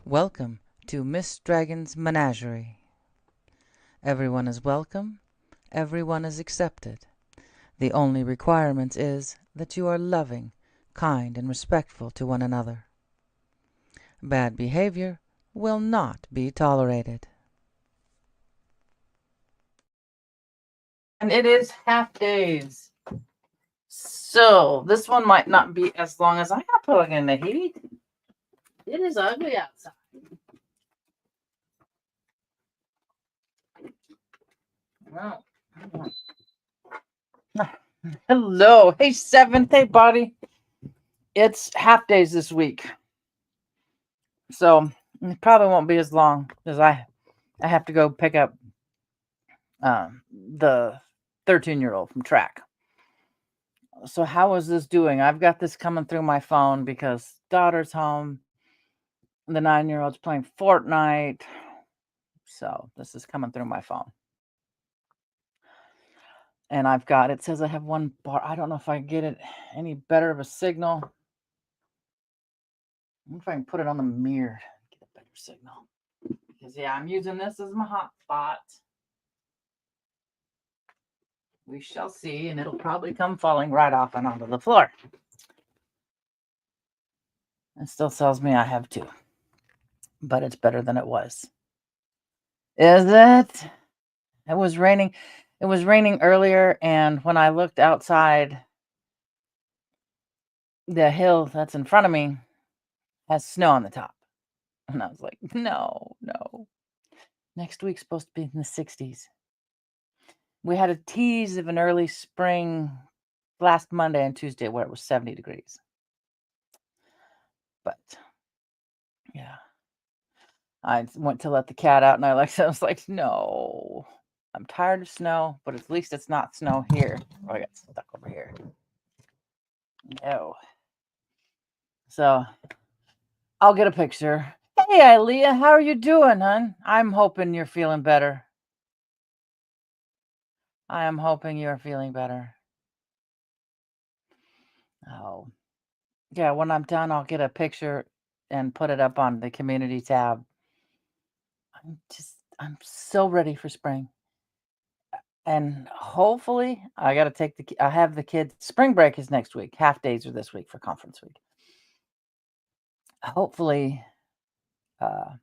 Welcome to Miss Dragon's Menagerie. Everyone is welcome, everyone is accepted. The only requirement is that you are loving, kind, and respectful to one another. Bad behavior will not be tolerated. And it is half days. So this one might not be as long as I have put in the heat. It is ugly outside. Well, hello. Hey, seventh. Hey, buddy. It's half days this week. So it probably won't be as long as I have to go pick up the 13-year-old from track. So how is this doing? I've got this coming through my phone because daughter's home. The 9-year-old's playing Fortnite. So this is coming through my phone. And it says I have one bar. I don't know if I can get it any better of a signal. I wonder if I can put it on the mirror, get a better signal. Because yeah, I'm using this as my hotspot. We shall see, and it'll probably come falling right off and onto the floor. It still tells me I have two, but it's better than it was. Is it? It was raining. It was raining earlier, and when I looked outside, the hill that's in front of me has snow on the top. And I was like, no. Next week's supposed to be in the 60s. We had a tease of an early spring last Monday and Tuesday where it was 70 degrees. But yeah, I went to let the cat out and I was like, no, I'm tired of snow, but at least it's not snow here. Oh, I got stuck over here. No. So I'll get a picture. Hey, Ilea, how are you doing, hon? I'm hoping you're feeling better. I am hoping you're feeling better. Oh, yeah, when I'm done, I'll get a picture and put it up on the community tab. I'm so ready for spring. And hopefully, I got to I have the kids. Spring break is next week. Half days are this week for conference week. Hopefully, it'll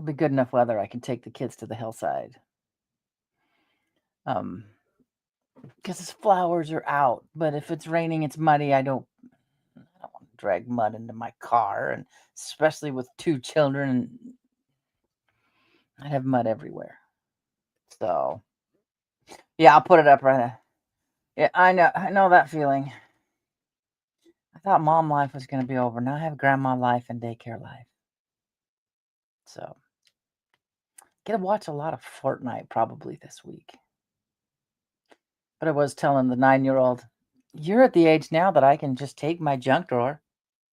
be good enough weather. I can take the kids to the hillside. Because his flowers are out. But if it's raining, it's muddy. I don't want to drag mud into my car, and especially with two children, I have mud everywhere. So, yeah, I'll put it up right there. Yeah, I know that feeling. I thought mom life was going to be over. Now I have grandma life and daycare life. So, get to watch a lot of Fortnite probably this week. But I was telling the 9-year-old, you're at the age now that I can just take my junk drawer,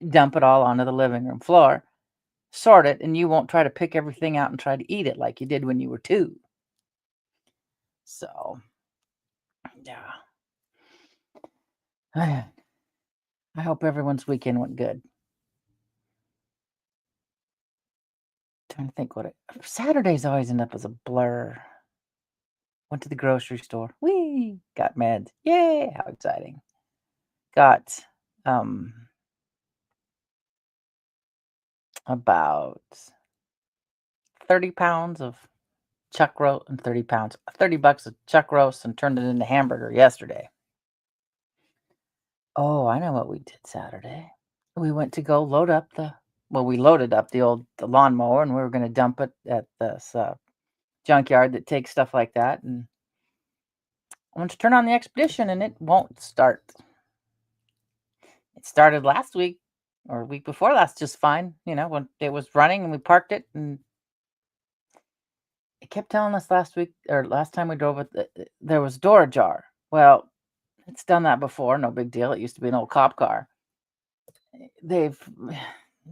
dump it all onto the living room floor, sort it, and you won't try to pick everything out and try to eat it like you did when you were 2. So, yeah. I hope everyone's weekend went good. Trying to think Saturdays always end up as a blur. Went to the grocery store. Whee! Got meds. Yay! How exciting. Got about 30 pounds of chuck roast and 30 bucks of chuck roast and turned it into hamburger yesterday. Oh, I know what we did Saturday. We went to go loaded up the lawnmower, and we were going to dump it at this junkyard that takes stuff like that. And I went to turn on the Expedition, and it won't start. It started last week or week before last just fine, when it was running, and we parked it, and it kept telling us last time we drove it, there was door ajar. Well, it's done that before, no big deal. It used to be an old cop car. They've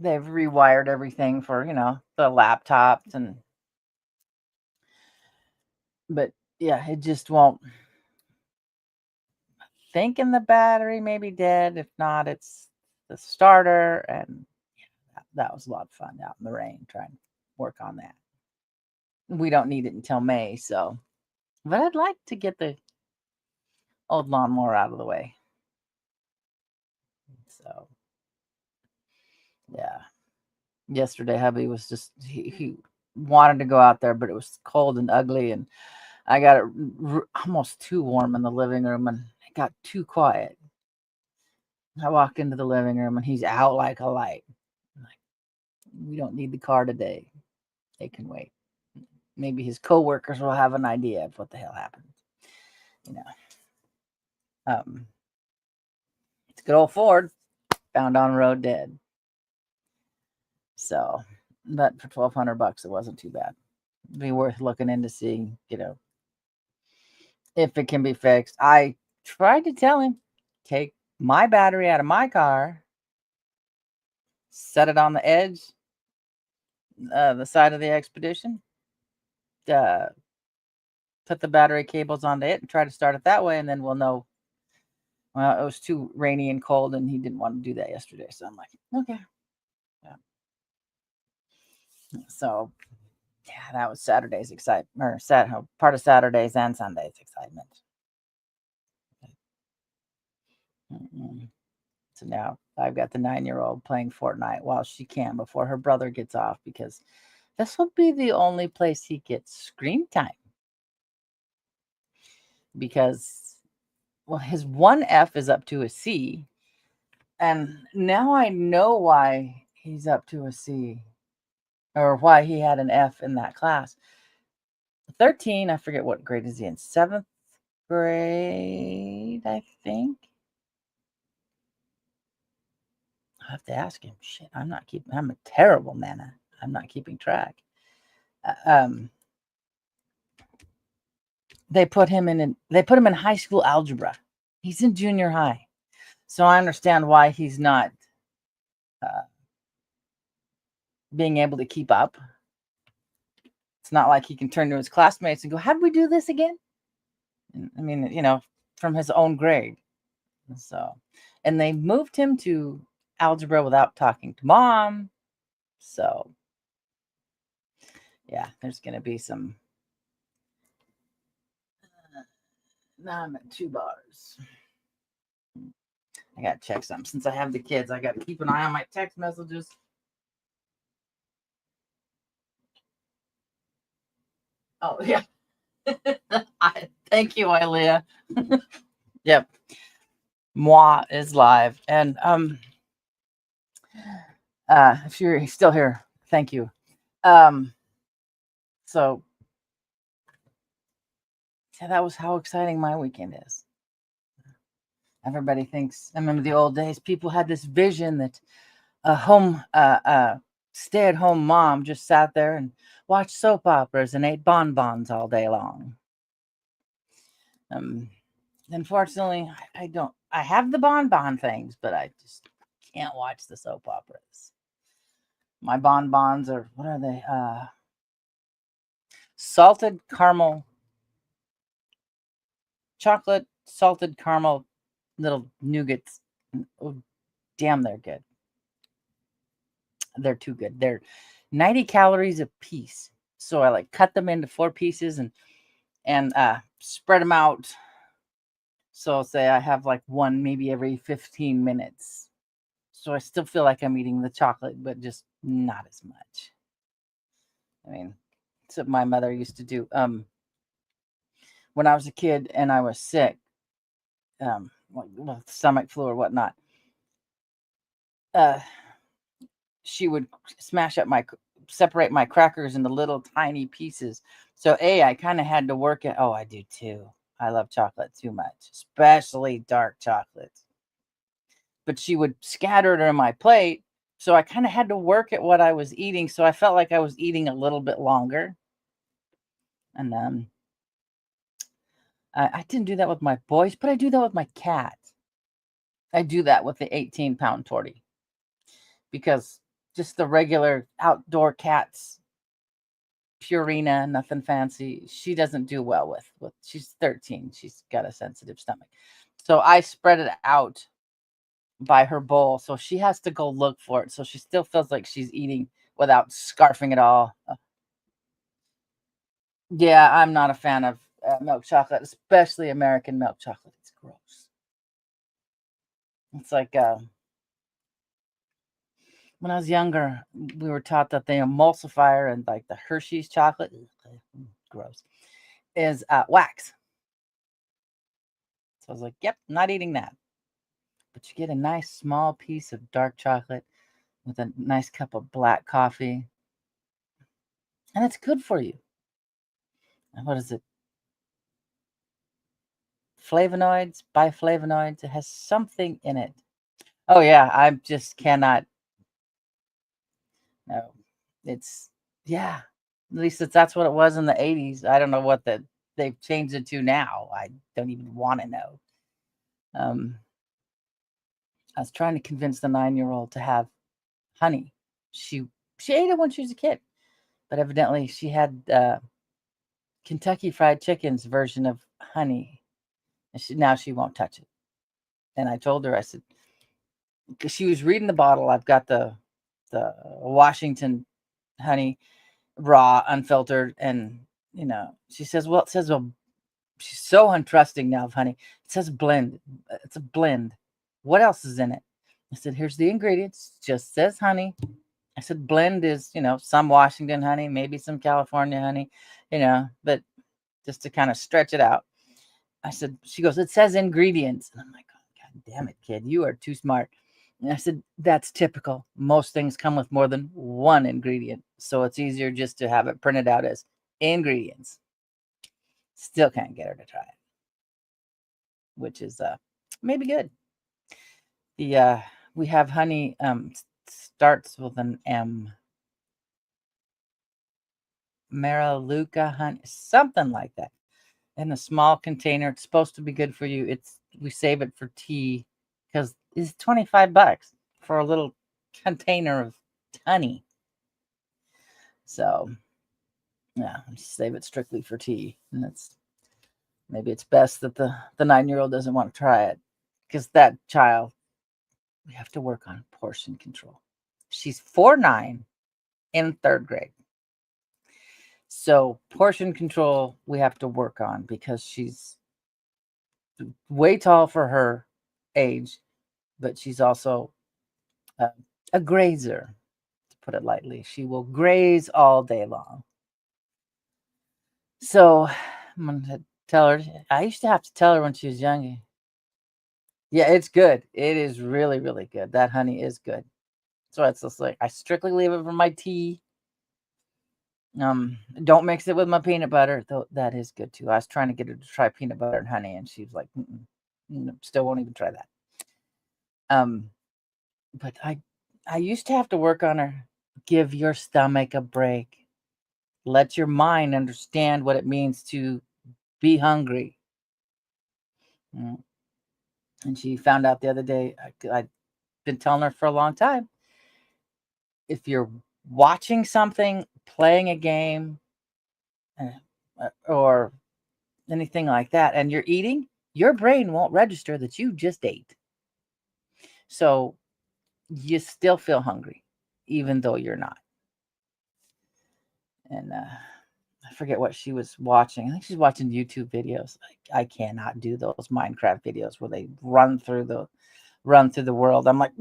rewired everything for, the laptops but yeah, it just won't. Thinking the battery may be dead. If not, it's the starter, and that was a lot of fun out in the rain trying to work on that. We don't need it until May, so. But I'd like to get the old lawnmower out of the way. So, yeah. Yesterday, hubby was just, he wanted to go out there, but it was cold and ugly. And I got it almost too warm in the living room and it got too quiet. I walked into the living room and he's out like a light. I'm like, we don't need the car today. They can wait. Maybe his coworkers will have an idea of what the hell happened. You know, it's good old Ford found on road dead. So, but for $1,200, it wasn't too bad. It'd be worth looking into seeing, if it can be fixed. I tried to tell him, take my battery out of my car, set it on the edge, the side of the Expedition, put the battery cables onto it and try to start it that way, and then we'll know. Well, it was too rainy and cold, and he didn't want to do that yesterday. So I'm like, okay. Yeah. So, yeah, that was Saturday's excitement, or part of Saturday's and Sunday's excitement. So now I've got the 9-year-old playing Fortnite while she can before her brother gets off, because this will be the only place he gets screen time. Because, well, his 1F is up to a C. And now I know why he's up to a C, or why he had an F in that class. 13, I forget what grade is he in. 7th grade, I think. I have to ask him. Shit, I'm a terrible nana. I'm not keeping track. They put him in high school algebra. He's in junior high. So I understand why he's not being able to keep up. It's not like he can turn to his classmates and go, how did we do this again? I mean, from his own grade. So, and they moved him to algebra without talking to mom. So, yeah, there's going to be some. Now I'm at 2 bars. I got to check something. Since I have the kids, I got to keep an eye on my text messages. Oh, yeah. Thank you, Ilea. Yep. Moi is live. And if you're still here, thank you. So yeah, that was how exciting my weekend is. Everybody thinks, I remember the old days, people had this vision that a stay-at-home mom just sat there and watched soap operas and ate bonbons all day long. Unfortunately, I don't. I have the bonbon things, but I just can't watch the soap operas. My bonbons are, what are they? Salted caramel, chocolate salted caramel little nougats. Oh, damn, they're good. They're too good. They're 90 calories a piece. So I cut them into 4 pieces and spread them out. So say I have one maybe every 15 minutes. So I still feel like I'm eating the chocolate, but just not as much. I mean, it's what my mother used to do. When I was a kid and I was sick, stomach flu or whatnot, she would separate my crackers into little tiny pieces. So I kind of had to work it. Oh, I do too. I love chocolate too much, especially dark chocolate. But she would scatter it on my plate. So I kind of had to work at what I was eating. So I felt like I was eating a little bit longer. And I didn't do that with my boys, but I do that with my cat. I do that with the 18-pound tortie. Because just the regular outdoor cats, Purina, nothing fancy, she doesn't do well with she's 13. She's got a sensitive stomach. So I spread it out by her bowl, so she has to go look for it. So she still feels like she's eating without scarfing it all. Yeah, I'm not a fan of milk chocolate, especially American milk chocolate. It's gross. It's like when I was younger, we were taught that the emulsifier and like the Hershey's chocolate, gross, is wax. So I was like, yep, not eating that. But you get a nice small piece of dark chocolate with a nice cup of black coffee, and it's good for you. And what is it? Flavonoids, biflavonoids. It has something in it. Oh yeah, I just cannot. No, it's yeah. At least that's what it was in the '80s. I don't know what they've changed it to now. I don't even want to know. Um, I was trying to convince the 9-year-old to have honey. She she ate it when she was a kid, but evidently she had Kentucky Fried Chicken's version of honey, and now she won't touch it. And I told her, I said, because she was reading the bottle. I've got the Washington honey, raw, unfiltered, and she says, well, it says, well, she's so untrusting now of honey. It says blend. It's a blend. What else is in it? I said, here's the ingredients. It just says honey. I said, blend is, some Washington honey, maybe some California honey, but just to kind of stretch it out. I said, she goes, it says ingredients. And I'm like, oh, God damn it, kid, you are too smart. And I said, that's typical. Most things come with more than one ingredient. So it's easier just to have it printed out as ingredients. Still can't get her to try it, which is maybe good. The we have honey starts with an M. Maraluca honey, something like that. In a small container. It's supposed to be good for you. We save it for tea because it's $25 for a little container of honey. So yeah, save it strictly for tea. And maybe it's best that the 9-year-old doesn't want to try it because that child, we have to work on portion control. She's 4'9" in 3rd grade. So portion control we have to work on because she's way tall for her age, but she's also uh, a grazer, to put it lightly. She will graze all day long. So I'm going to tell her. I used to have to tell her when she was young. Yeah, it's good. It is really, really good. That honey is good. So it's just like I strictly leave it for my tea. Don't mix it with my peanut butter, though that is good too. I was trying to get her to try peanut butter and honey, and she was like, still won't even try that. But I used to have to work on her. Give your stomach a break. Let your mind understand what it means to be hungry. Mm. And she found out the other day. I've been telling her for a long time. If you're watching something, playing a game, or anything like that, and you're eating, your brain won't register that you just ate. So you still feel hungry, even though you're not. And I forget what she was watching. I think she's watching YouTube videos. I cannot do those Minecraft videos where they run through the world. I'm like,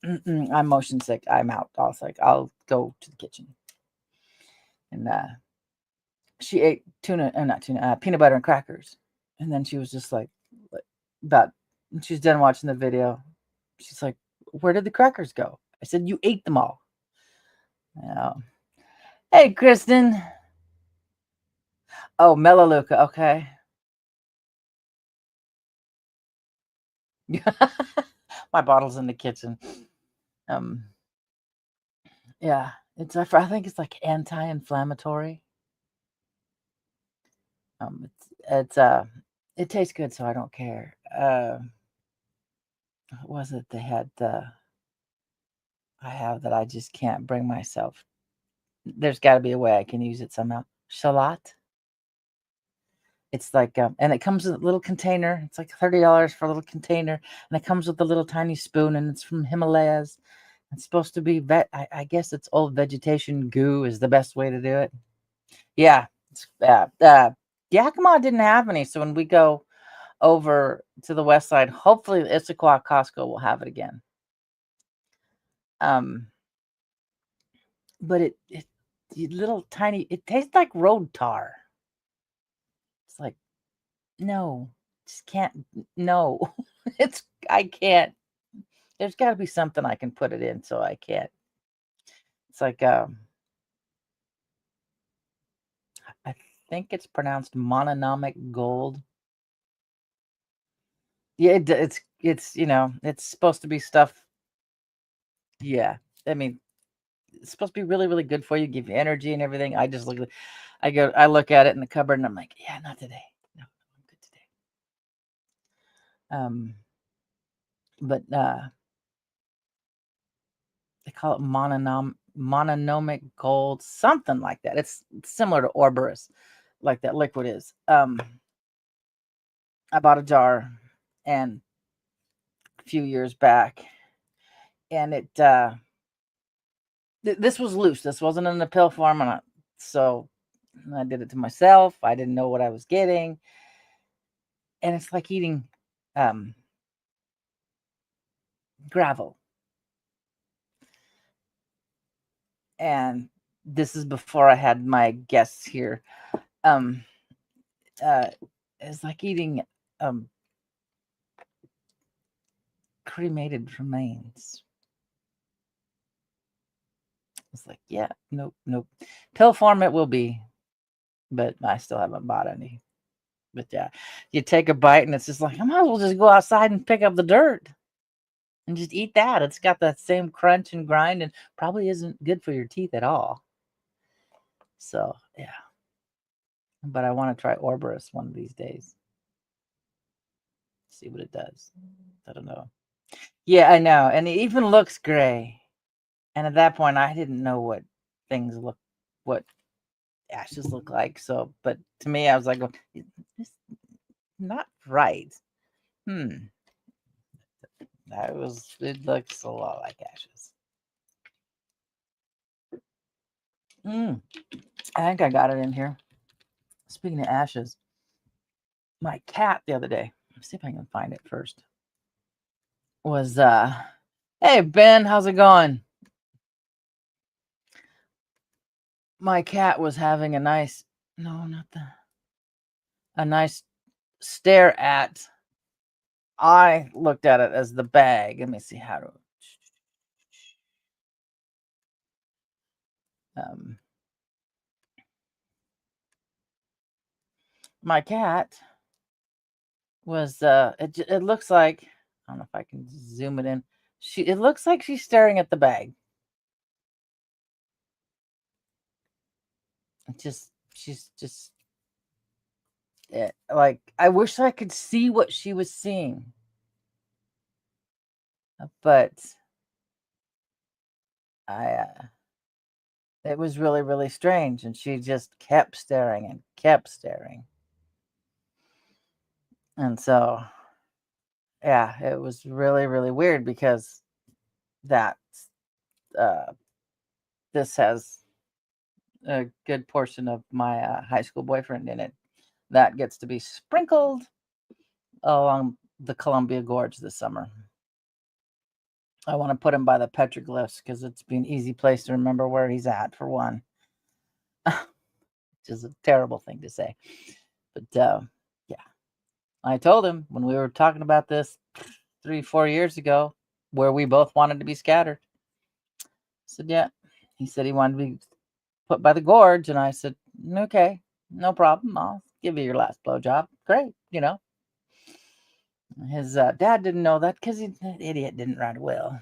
I'm motion sick. I'm out. I was like, I'll go to the kitchen. And she ate not tuna, peanut butter and crackers. And then she was just like about, she's done watching the video. She's like, where did the crackers go? I said, you ate them all. Hey, Kristen. Oh, Melaleuca. Okay. My bottle's in the kitchen. Um, yeah, I think it's like anti-inflammatory. It's it tastes good, so I don't care. What was it they had? I have that I just can't bring myself. There's got to be a way I can use it somehow. Shallot. It's like, and it comes with a little container. It's like $30 for a little container, and it comes with a little tiny spoon, and it's from Himalayas. It's supposed to be I guess it's old vegetation goo is the best way to do it. Yeah, it's, Yakima didn't have any, so when we go over to the west side, hopefully Issaquah Costco will have it again. Um, but little tiny, it tastes like road tar. It's like, no, just can't, no, I can't. There's got to be something I can put it in so I can't. It's like, I think it's pronounced mononomic gold. Yeah, it's it's supposed to be stuff. Yeah, I mean, it's supposed to be really, really good for you, give you energy and everything. I look at it in the cupboard and I'm like, yeah, not today. No, I'm good today. But they call it mononomic gold, something like that. It's similar to Orborus, like that liquid is. I bought a jar and a few years back, and it this was loose. This wasn't in the pill form, so I did it to myself. I didn't know what I was getting, and it's like eating gravel. And this is before I had my guests here. It's like eating cremated remains. It's like, yeah, nope. Pill form it will be, but I still haven't bought any. But yeah, you take a bite and it's just like, I might as well just go outside and pick up the dirt and just eat that. It's got that same crunch and grind and probably isn't good for your teeth at all. So yeah, but I want to try Orborus one of these days. See what it does. I don't know. Yeah, I know. And it even looks gray. And at that point, I didn't know what what ashes look like. So, but to me, I was like, well, it's not right. It looks a lot like ashes. I think I got it in here. Speaking of ashes, my cat the other day, let's see if I can find it first, was, hey, Ben, how's it going? My cat was having a nice, no, not a nice stare at, I looked at it as the bag. Let me see how to, my cat was, it looks like, I don't know if I can zoom it in. It looks like she's staring at the bag. She's just like, I wish I could see what she was seeing, but I it was really, really strange, and she just kept staring and kept staring. And so yeah, it was really, really weird because that uh this has a good portion of my high school boyfriend in it that gets to be sprinkled along the Columbia Gorge this summer. I want to put him by the petroglyphs because it's be an easy place to remember where he's at, for one. Which is a terrible thing to say. But yeah, I told him when we were talking about this 3-4 years ago, where we both wanted to be scattered. I said, yeah. He said he wanted to be put by the gorge, and I said, okay, no problem. I'll give you your last blowjob. Great, His dad didn't know that because the idiot didn't write a will.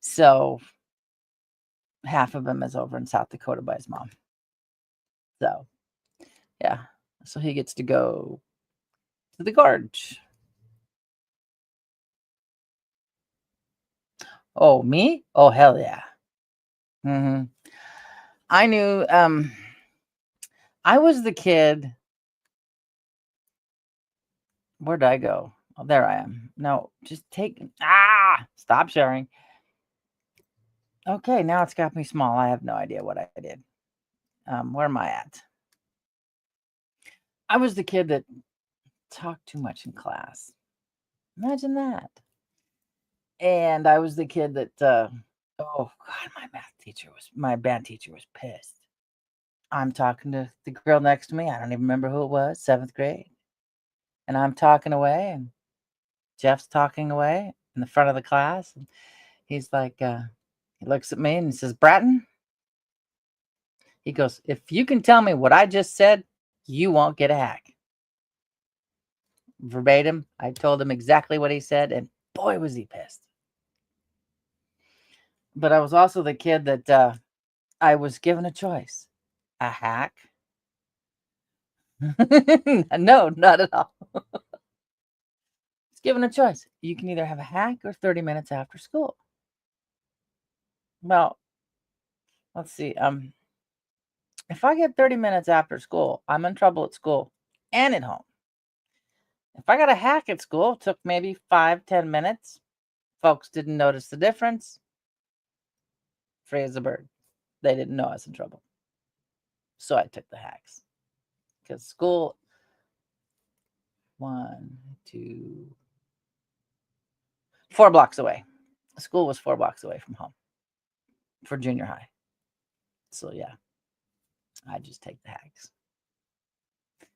So half of him is over in South Dakota by his mom. So yeah, so he gets to go to the gorge. Oh, me? Oh, hell yeah. I knew, I was the kid Where'd I go? Oh, there I am. No, just take. Stop sharing. Okay, now it's got me small. I have no idea what I did. Where am I at? I was the kid that talked too much in class. Imagine that. And I was the kid that, oh God, my band teacher was pissed. I'm talking to the girl next to me. I don't even remember who it was, seventh grade. And I'm talking away, and Jeff's talking away in the front of the class. And he's like, he looks at me and he says, Bratton, he goes, if you can tell me what I just said, you won't get a hack. Verbatim, I told him exactly what he said, and boy, was he pissed. But I was also the kid that I was given a choice. A hack? No, not at all. It's given a choice. You can either have a hack or 30 minutes after school. Well, let's see. If I get 30 minutes after school, I'm in trouble at school and at home. If I got a hack at school, it took maybe 5-10 minutes. Folks didn't notice the difference. Free as a bird. They didn't know I was in trouble. So I took the hacks. Because school, 4 blocks away. School was 4 blocks away from home for junior high. So yeah, I just take the hacks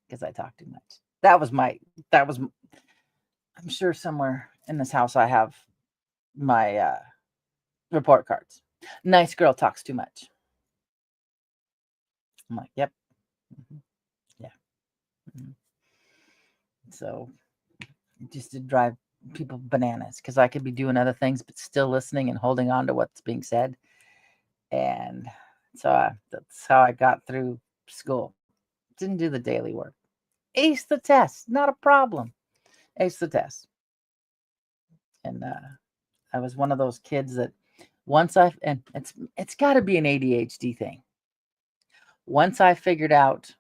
because I talk too much. I'm sure somewhere in this house I have my report cards. Nice girl talks too much. I'm like, yep. Mm-hmm. Yeah. Mm-hmm. So just to drive people bananas because I could be doing other things but still listening and holding on to what's being said. And so that's how I got through school. Didn't do the daily work. Ace the test, not a problem. Ace the test. And I was one of those kids that and it's got to be an ADHD thing. Once I figured out,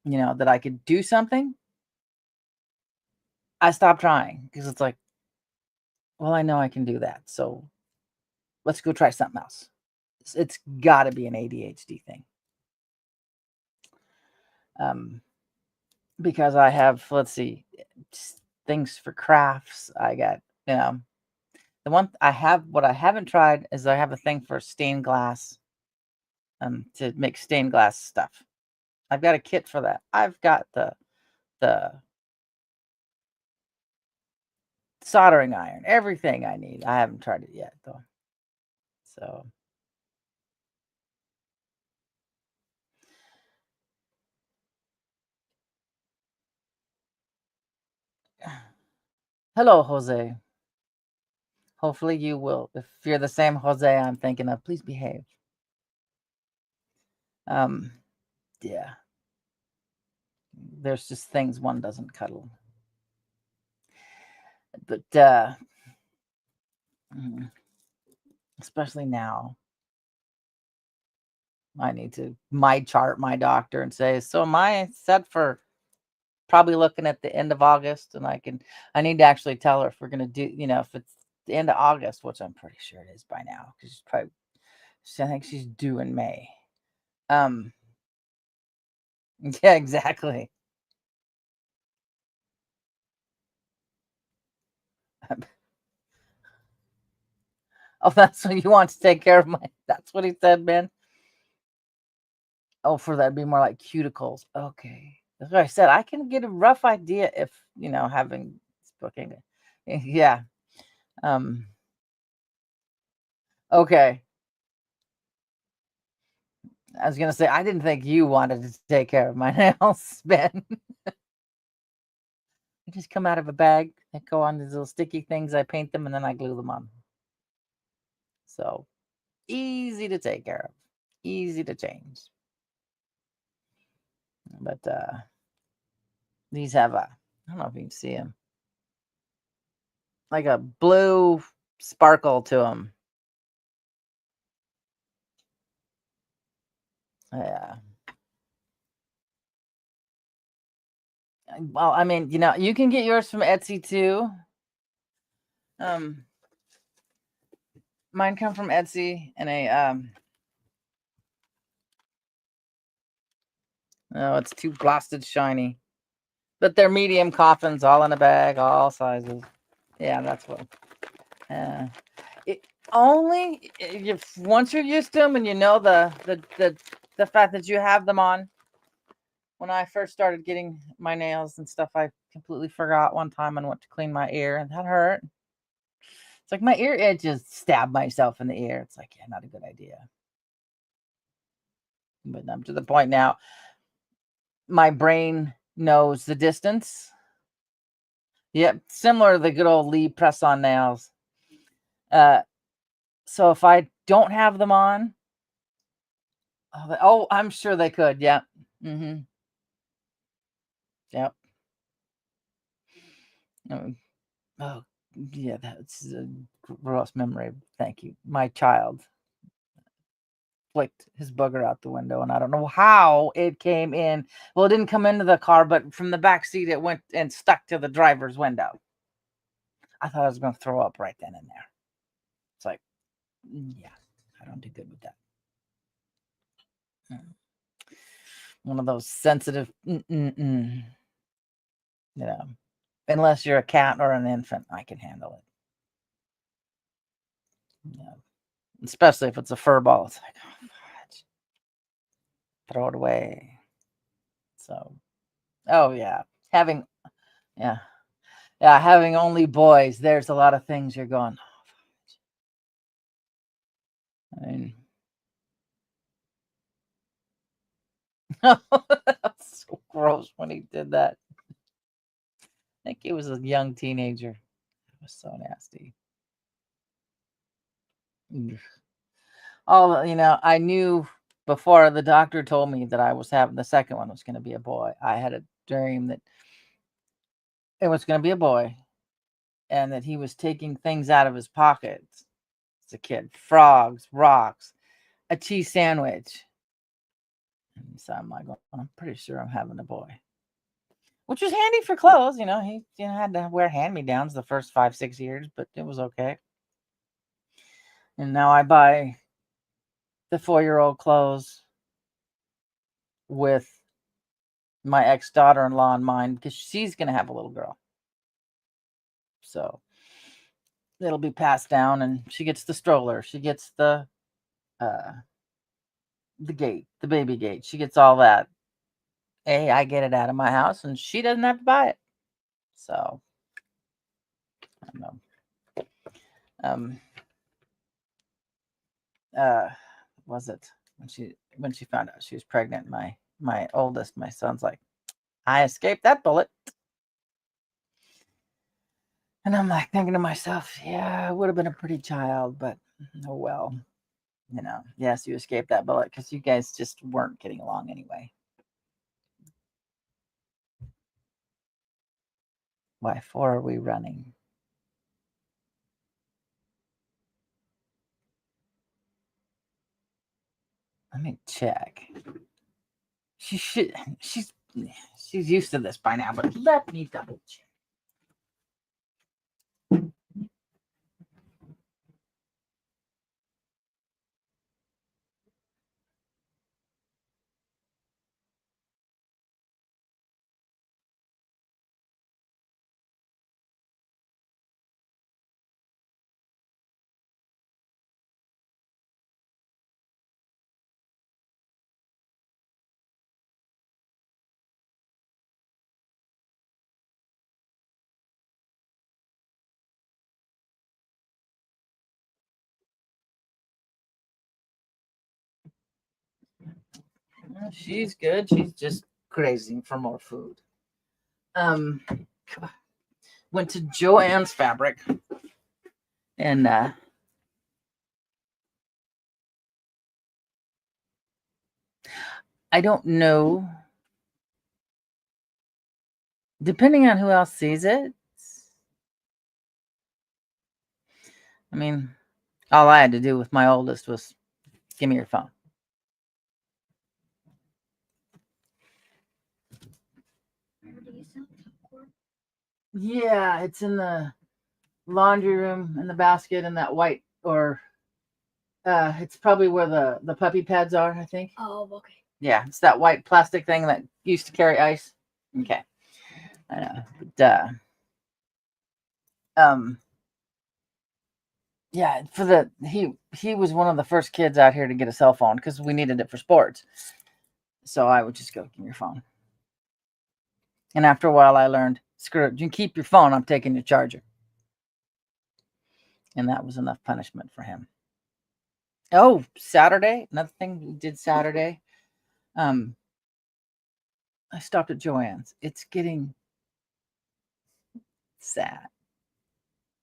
that I could do something, I stopped trying because it's like, well, I know I can do that, so let's go try something else. It's got to be an ADHD thing. Because I have, let's see, things for crafts. I got, what I haven't tried is I have a thing for stained glass, to make stained glass stuff. I've got a kit for that. I've got the soldering iron, everything I need. I haven't tried it yet though. So hello, Jose. Hopefully you will. If you're the same Jose I'm thinking of, please behave. Yeah. There's just things one doesn't cuddle. But especially now, I need to chart my doctor and say, so am I set for probably looking at the end of August? And I need to actually tell her if we're going to do, if it's the end of August, which I'm pretty sure it is by now, because I think she's due in May. Yeah, exactly. Oh, that's what you want to take care of that's what he said, Ben. Oh, for that be more like cuticles. Okay. That's what I said. I can get a rough idea if, having spoken. Yeah. Okay. I was gonna say I didn't think you wanted to take care of my nails, Ben. They just come out of a bag. They go on these little sticky things. I paint them and then I glue them on. So easy to take care of. Easy to change. But these have I don't know if you can see them. Like a blue sparkle to them. Yeah. Well, I mean, you can get yours from Etsy too. Mine come from Etsy and oh, it's too blasted shiny. But they're medium coffins, all in a bag, all sizes. Yeah, that's what. It only if once you're used to them and you know the fact that you have them on. When I first started getting my nails and stuff, I completely forgot one time and went to clean my ear, and that hurt. It's like my ear itch, just stabbed myself in the ear. It's like, yeah, not a good idea. But I'm to the point now, my brain knows the distance. Yep, similar to the good old Lee press-on nails. So if I don't have them on, I'm sure they could. Yeah. Mm-hmm. Yep. Oh, yeah, that's a gross memory. Thank you. My child flicked his booger out the window, and I don't know how it came in. Well, it didn't come into the car, but from the back seat, it went and stuck to the driver's window. I thought I was going to throw up right then and there. It's like, yeah, I don't do good with that. One of those sensitive, unless you're a cat or an infant, I can handle it. Yeah. Especially if it's a fur ball. It's like, oh, fudge. Throw it away. So, oh, yeah. Having only boys, there's a lot of things you're going, oh, I mean, that's so gross when he did that. I think he was a young teenager. It was so nasty. I knew before the doctor told me that I was having the second one was going to be a boy. I had a dream that it was going to be a boy and that he was taking things out of his pockets as a kid, frogs, rocks, a cheese sandwich. And so I'm like, well, I'm pretty sure I'm having a boy, which was handy for clothes. He had to wear hand-me-downs the first 5-6 years, but it was okay. And now I buy the 4-year-old clothes with my ex-daughter-in-law in mind because she's going to have a little girl. So it'll be passed down, and she gets the stroller. She gets the gate, the baby gate. She gets all that. Hey, I get it out of my house, and she doesn't have to buy it. So I don't know. Was it when she found out she was pregnant? My oldest, my son's like, I escaped that bullet. And I'm like thinking to myself, yeah, it would have been a pretty child, but oh well. Yes, you escaped that bullet because you guys just weren't getting along anyway. Why for are we running? Let me check. She's used to this by now, but let me double check. She's good. She's just craving for more food. Went to Joann's Fabric and I don't know. Depending on who else sees it. I mean, all I had to do with my oldest was give me your phone. Yeah, it's in the laundry room in the basket in that white, or it's probably where the puppy pads are, I think. Oh, okay. Yeah, it's that white plastic thing that used to carry ice. Okay. I know. But um yeah, for the he was one of the first kids out here to get a cell phone because we needed it for sports. So I would just go, give me your phone. And after a while I learned, screw it, you can keep your phone, I'm taking your charger. And that was enough punishment for him. Oh, Saturday, another thing we did Saturday. I stopped at Joann's. It's getting sad.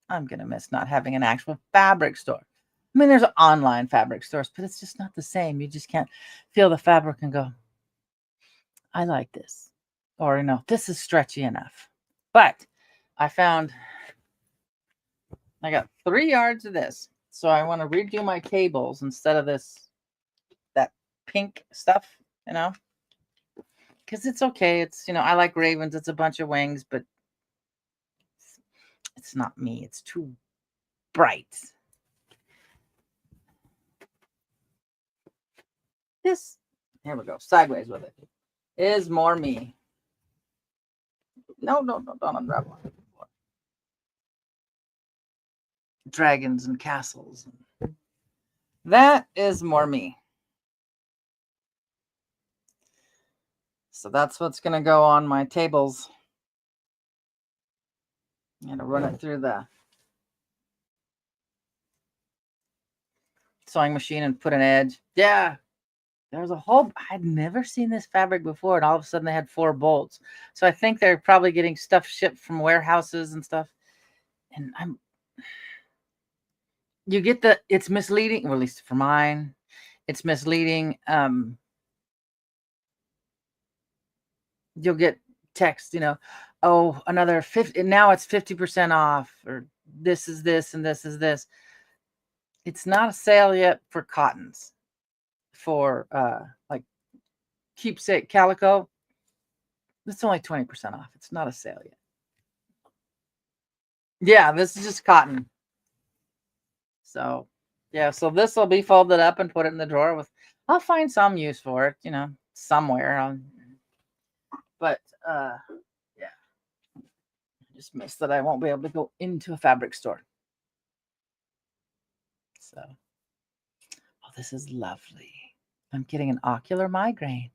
I'm gonna miss not having an actual fabric store. I mean, there's online fabric stores, but it's just not the same. You just can't feel the fabric and go, I like this. Or, this is stretchy enough. But I got 3 yards of this. So I want to redo my cables instead of that pink stuff, because it's okay. It's, I like ravens. It's a bunch of wings, but it's not me. It's too bright. This, here we go, sideways with it, is more me. No, don't unravel it. Dragons and castles. That is more me. So that's what's going to go on my tables. I'm going to run it through the sewing machine and put an edge. Yeah. There's a whole, I'd never seen this fabric before, and all of a sudden they had 4 bolts. So I think they're probably getting stuff shipped from warehouses and stuff. And you get it's misleading, or at least for mine, it's misleading. You'll get text, oh, another 50, now it's 50% off, or this is this and this is this. It's not a sale yet for cottons. For like keepsake calico, it's only 20% off. It's not a sale yet. Yeah, this is just cotton. So yeah, so this will be folded up and put it in the drawer. I'll find some use for it, somewhere. But yeah, I just miss that I won't be able to go into a fabric store. So, oh, this is lovely. I'm getting an ocular migraine.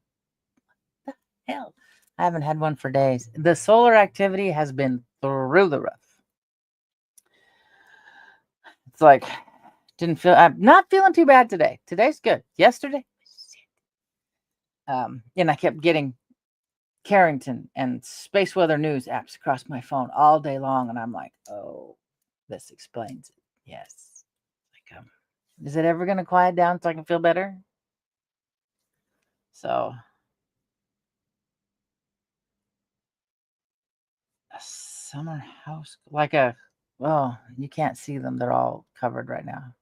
What the hell? I haven't had one for days. The solar activity has been through the roof. It's like, I'm not feeling too bad today. Today's good. Yesterday, and I kept getting Carrington and Space Weather News apps across my phone all day long, and I'm like, oh, this explains it. Yes. Like, is it ever going to quiet down so I can feel better? So, a summer house, well, you can't see them. They're all covered right now.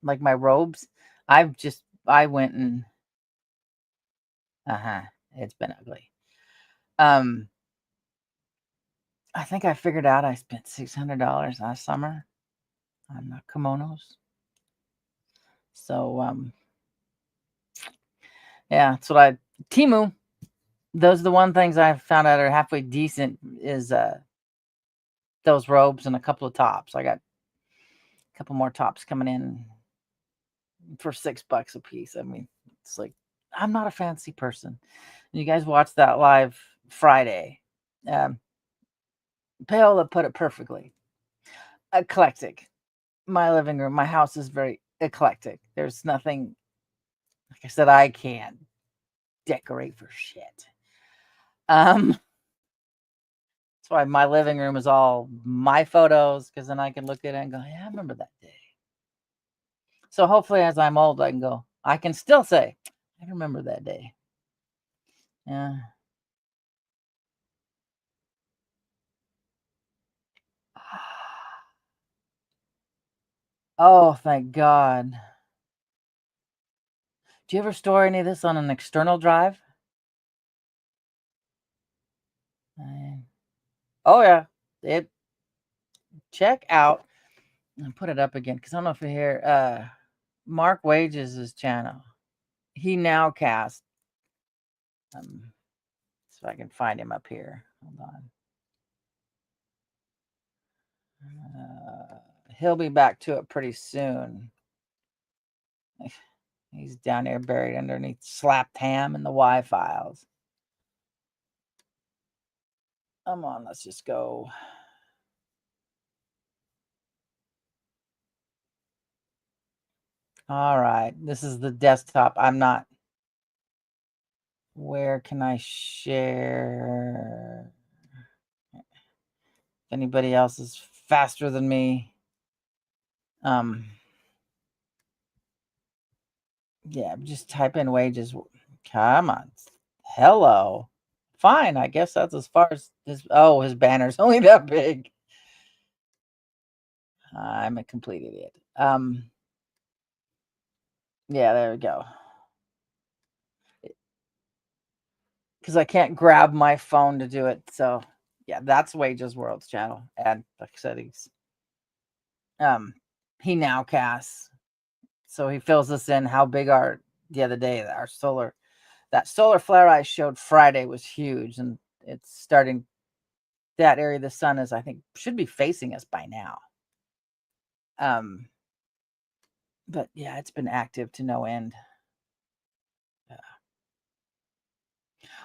Like my robes, I went and, it's been ugly. I think I figured out I spent $600 last summer on kimonos. So, yeah, that's what Temu, those are the one things I've found out are halfway decent is those robes and a couple of tops. I got a couple more tops coming in for $6 a piece. I mean, it's like, I'm not a fancy person. You guys watched that live Friday. Paola put it perfectly. Eclectic. My living room, my house is very eclectic. There's nothing, like I said, I can't decorate for shit. That's why my living room is all my photos, because then I can look at it and go, yeah, I remember that day. So hopefully as I'm old, I can still say, I remember that day. Yeah. Oh, thank God. Do you ever store any of this on an external drive? Oh, yeah. it check out and put it up again because I don't know if you hear Mark Wages' channel. He now cast. So I can find him up here. Hold on. He'll be back to it pretty soon. He's down there buried underneath slapped ham in the Y files. Come on, let's just go. All right, this is the desktop. I'm not. Where can I share? If anybody else is faster than me. Yeah, just type in wages. Come on. Hello. Fine, I guess that's as far as his banner's only that big. I'm a complete idiot. Yeah, there we go. Because I can't grab my phone to do it. So yeah, that's Wages World's channel. And like I said, he now casts. So he fills us in how big the other day that solar flare I showed Friday was huge, and it's starting. That area of the sun is, I think, should be facing us by now. But yeah, it's been active to no end.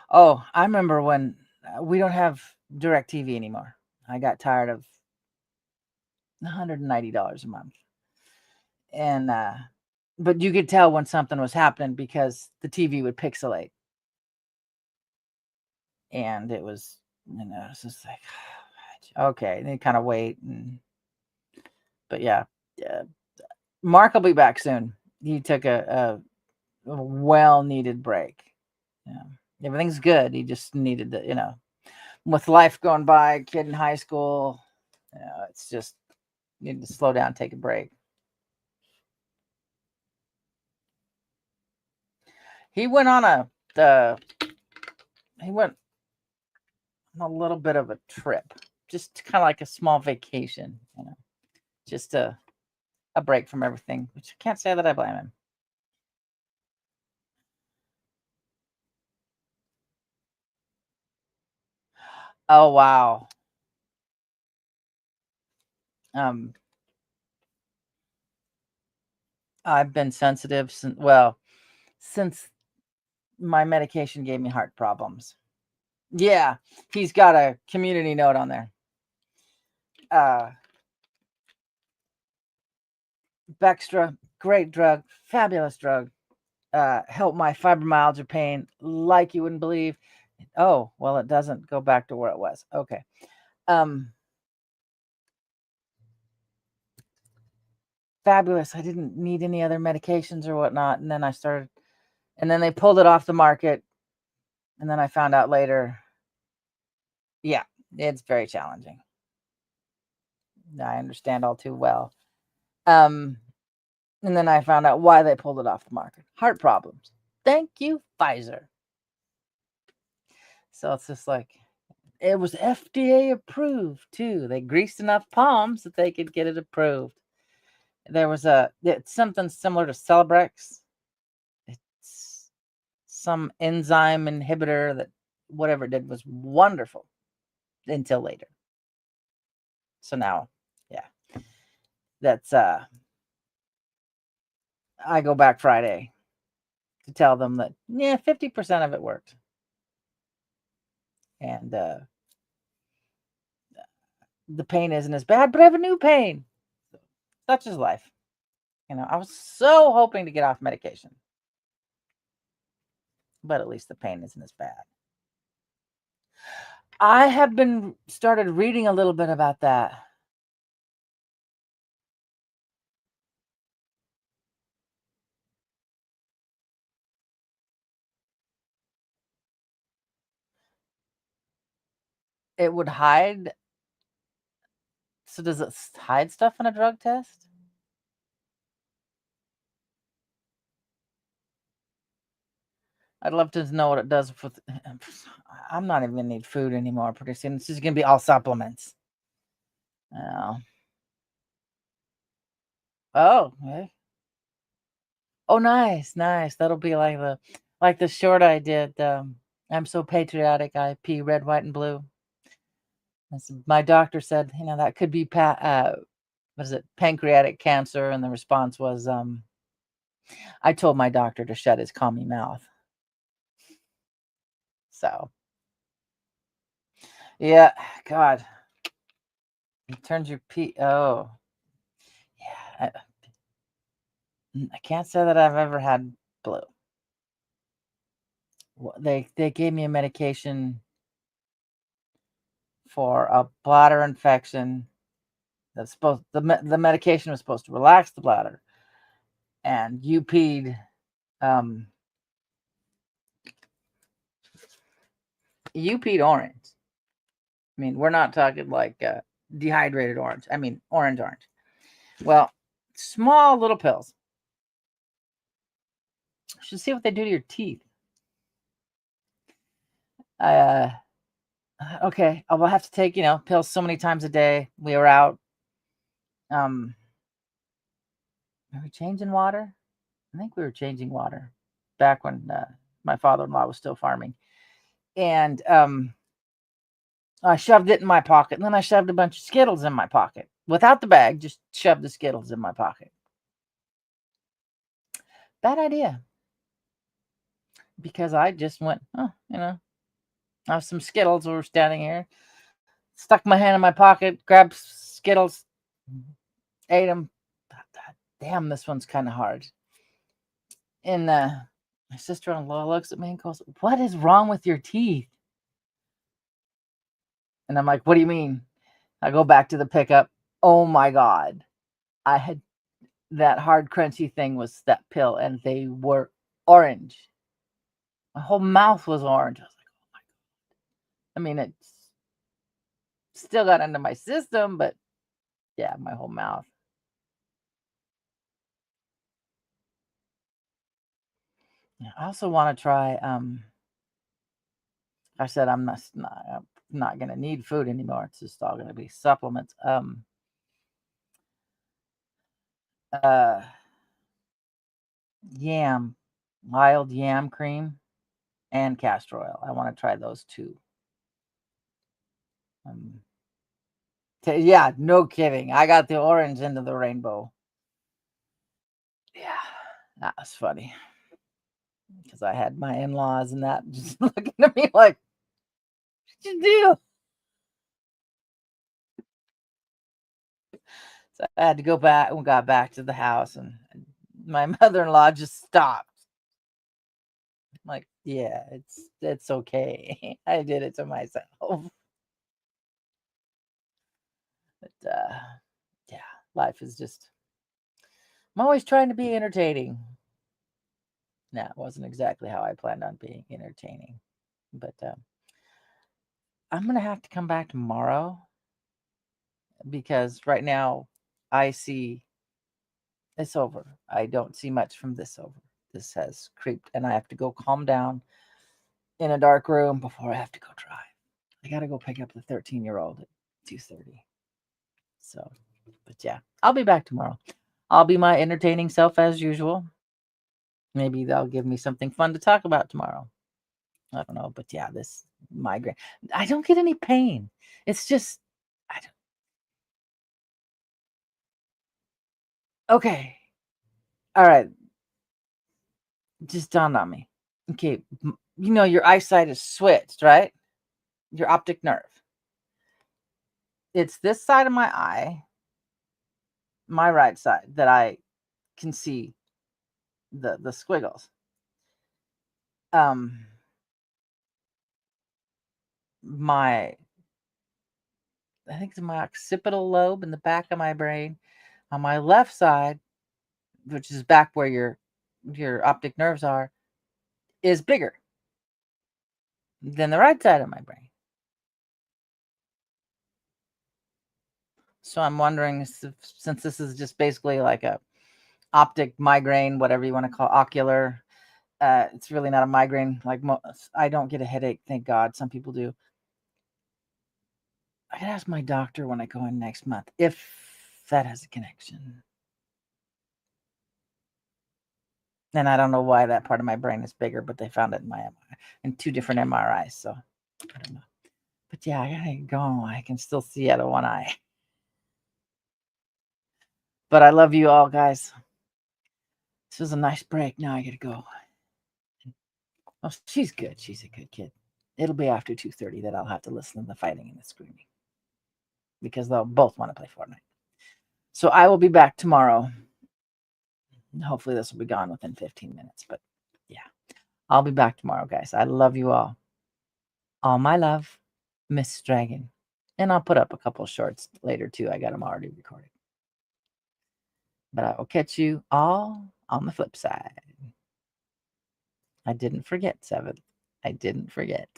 Oh, I remember when we don't have DirecTV anymore. I got tired of $190 a month. And but you could tell when something was happening because the TV would pixelate. And it was, it's just like, okay, and then kind of wait. But yeah, Mark will be back soon. He took a well-needed break. Yeah, everything's good. He just needed to, with life going by, kid in high school, it's just need to slow down, take a break. He went on a little bit of a trip, just kind of like a small vacation, just a break from everything, which I can't say that I blame him. Oh wow. I've been sensitive since my medication gave me heart problems. Yeah, he's got a community note on there. Bextra, great drug, fabulous drug. Help my fibromyalgia pain like you wouldn't believe. Oh, well, it doesn't go back to where it was. Okay. Fabulous. I didn't need any other medications or whatnot. And then they pulled it off the market. And then I found out later, yeah, it's very challenging. I understand all too well. And then I found out why they pulled it off the market. Heart problems. Thank you, Pfizer. So it's just like, it was FDA approved too. They greased enough palms that they could get it approved. There was it's something similar to Celebrex. It's some enzyme inhibitor that whatever it did was wonderful until later. So now, yeah, that's I go back Friday to tell them that 50% of it worked, and the pain isn't as bad, but I have a new pain. Such is life. I was so hoping to get off medication, but at least the pain isn't as bad. I have started reading a little bit about that. It would hide. So does it hide stuff in a drug test? I'd love to know what it does with. I'm not even gonna need food anymore pretty soon. It's just gonna be all supplements. Oh. Oh, okay. Oh, nice, nice. That'll be like the short I did, I'm so patriotic, I pee red, white, and blue. My doctor said, that could be what is it, pancreatic cancer, and the response was, I told my doctor to shut his commie mouth. So, yeah, God, it turns your pee. Oh, yeah. I can't say that I've ever had blue. They gave me a medication for a bladder infection. The medication was supposed to relax the bladder, and um you peed orange. I mean, we're not talking like dehydrated orange. I mean, orange. Well, small little pills. You should see what they do to your teeth. Uh, okay, I will have to take pills so many times a day. We were out. Um, are we changing water? I think we were changing water back when my father-in-law was still farming, and I shoved it in my pocket, and then I shoved a bunch of Skittles in my pocket without the bag. Just shoved the Skittles in my pocket. Bad idea, because I just went, oh, I have some Skittles. We were standing here, stuck my hand in my pocket, grabbed Skittles, ate them. Damn, this one's kind of hard. And my sister-in-law looks at me and goes, "What is wrong with your teeth?" And I'm like, "What do you mean?" I go back to the pickup. Oh my God. I had that hard, crunchy thing was that pill, and they were orange. My whole mouth was orange. I was like, oh my God. I mean, it still got into my system, but yeah, my whole mouth. Yeah, I also want to try. I said I'm not gonna need food anymore. It's just all gonna be supplements. Uh, Yam, wild yam cream, and castor oil. I want to try those two. Um, yeah, no kidding. I got the orange into the rainbow. Yeah, that was funny because I had my in-laws and that just looking at me like, "What you do?" So I had to go back and got back to the house, and my mother-in-law just stopped. I'm like, yeah, it's okay. I did it to myself. But yeah, life is just. I'm always trying to be entertaining. No, it wasn't exactly how I planned on being entertaining, but I'm gonna have to come back tomorrow because right now I see it's over. I don't see much from this over. This has creeped, and I have to go calm down in a dark room before I have to go drive. I gotta go pick up the 13-year-old at 2:30. So, but yeah, I'll be back tomorrow. I'll be my entertaining self as usual. Maybe they'll give me something fun to talk about tomorrow. I don't know, but yeah, this migraine. I don't get any pain. It's just, I don't, okay. All right. Just dawned on me. Okay. Your eyesight is switched, right? Your optic nerve. It's this side of my eye, my right side, that I can see the squiggles. Um, my, I think it's my occipital lobe in the back of my brain on my left side, which is back where your optic nerves are, is bigger than the right side of my brain. So I'm wondering since this is just basically like a optic migraine, whatever you want to call ocular. It's really not a migraine. I don't get a headache, thank God. Some people do. I could ask my doctor when I go in next month if that has a connection. And I don't know why that part of my brain is bigger, but they found it in 2 different MRIs. So I don't know. But yeah, I gotta go. I can still see out of one eye. But I love you all, guys. This was a nice break. Now I gotta go. Oh, she's good. She's a good kid. It'll be after 2:30 that I'll have to listen to the fighting and the screaming because they'll both want to play Fortnite. So I will be back tomorrow. Hopefully this will be gone within 15 minutes. But yeah, I'll be back tomorrow, guys. I love you all. All my love, Miss Dragon. And I'll put up a couple shorts later too. I got them already recorded. But I will catch you all on the flip side. I didn't forget, 7th. I didn't forget.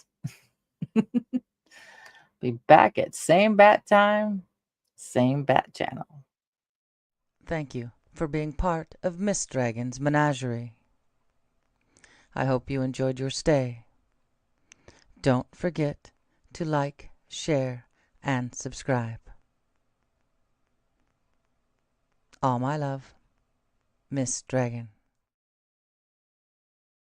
Be back at same bat time, same bat channel. Thank you for being part of Miss Dragon's menagerie. I hope you enjoyed your stay. Don't forget to like, share, and subscribe. All my love, Miss Dragon.